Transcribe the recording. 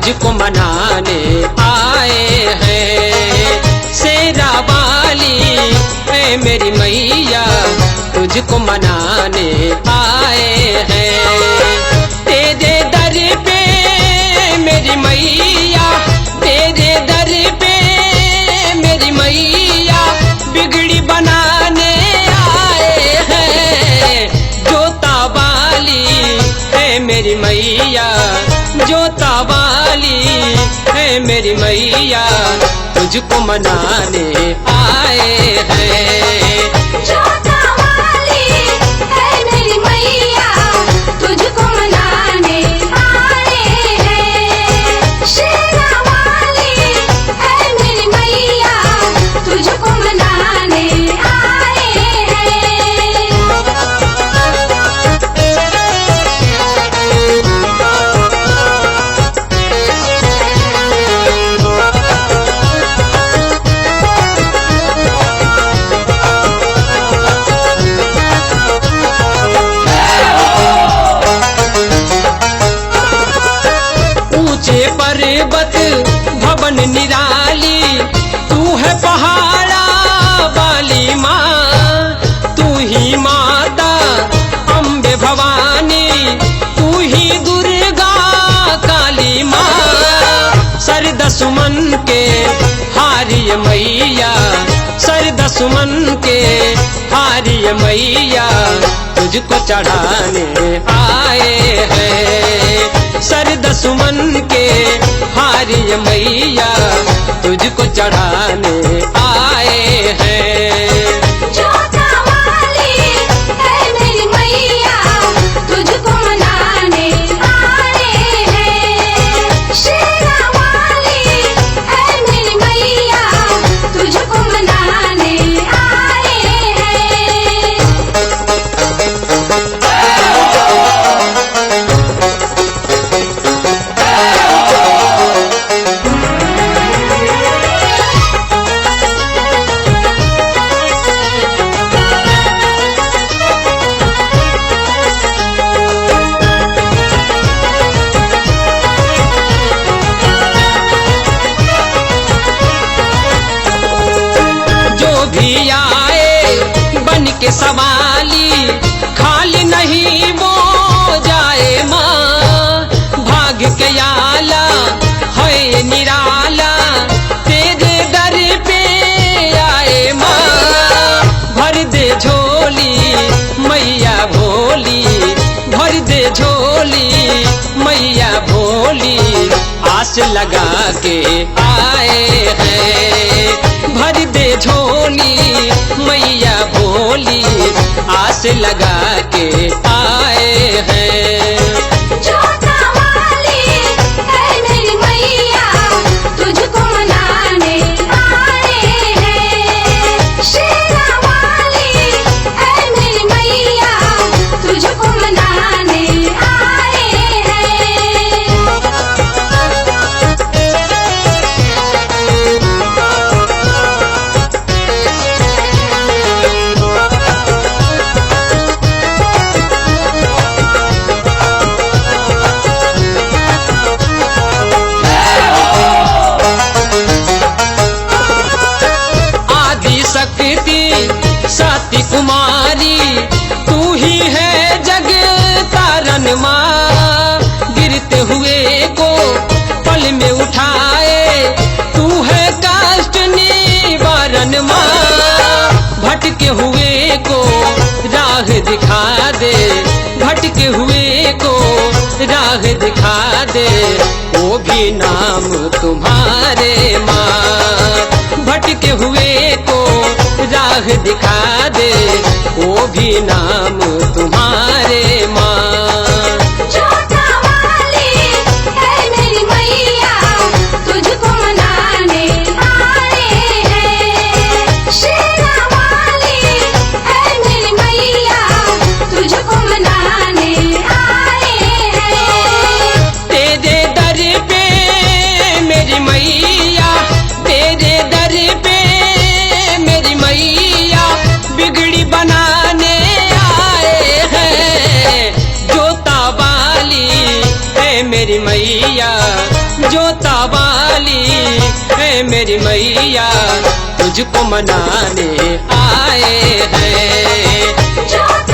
तुझको मनाने आए हैं। शेरा वाली है मेरी मैया, तुझको मनाने आए हैं। तेरे दर पे मेरी मैया, तेरे दर पे मेरी मैया, बिगड़ी बनाने आए हैं। जोता वाली है मेरी मैया, जोता वाली है मेरी मैया, तुझको मनाने आए हैं। जोता वाली है मेरी मैया, तुझको मनाने आए हैं। शेरा वाली है मेरी मैया, तुझको मनाने आए हैं। पर्वत भवन निराली, तू है पहाड़ा वाली माँ, तू ही माता अम्बे भवानी, तू ही दुर्गा काली माँ। सरद सुमन के हारिय मैया, सरद सुमन के हारिय मैया, तुझको चढ़ाने आए हैं। सरद सुमन के हारिय मैया, तुझको चढ़ाने आए हैं। जोता वाली है मेरी मैया, तुझको मनाने आए हैं। शेरा वाली है मेरी मैया, तुझको मनाने आए हैं। भी आए बन के सवाली, खाली नहीं वो जाए माँ। भाग के आला है निराला, तेरे दर पे आए माँ। भर दे झोली मैया भोली, भर दे झोली मैया भोली, आस लगा के आए हैं। भर दे झोली मैया भोली, आस लगा के आए हैं। जोता वाली है मेरी मैया, तुझको मनाने आए हैं। शेरा वाली है मेरी मैया, तुझको मनाने आए हैं। सती कुमारी, तू ही है जग तारन माँ। गिरते हुए को पल में उठाए, तू है कष्ट निवारण माँ। भटके हुए को राह दिखा दे, भटके हुए को राह दिखा दे, वो भी नाम तुम्हारे माँ। भटके हुए को राह दिखा दे, वो भी नाम तुम्हारे माँ। जोता वाली है मेरी मैया, तुझको मनाने आए हैं। शेरा वाली है मेरी मैया, तुझको मनाने आए हैं। तेरे दर पे मेरी मैया, तेरे दर पे मेरी मैया, बिगड़ी बनाने आए हैं। जोता वाली है मेरी मैया, जोता वाली है मेरी मैया, तुझको मनाने आए हैं। जोता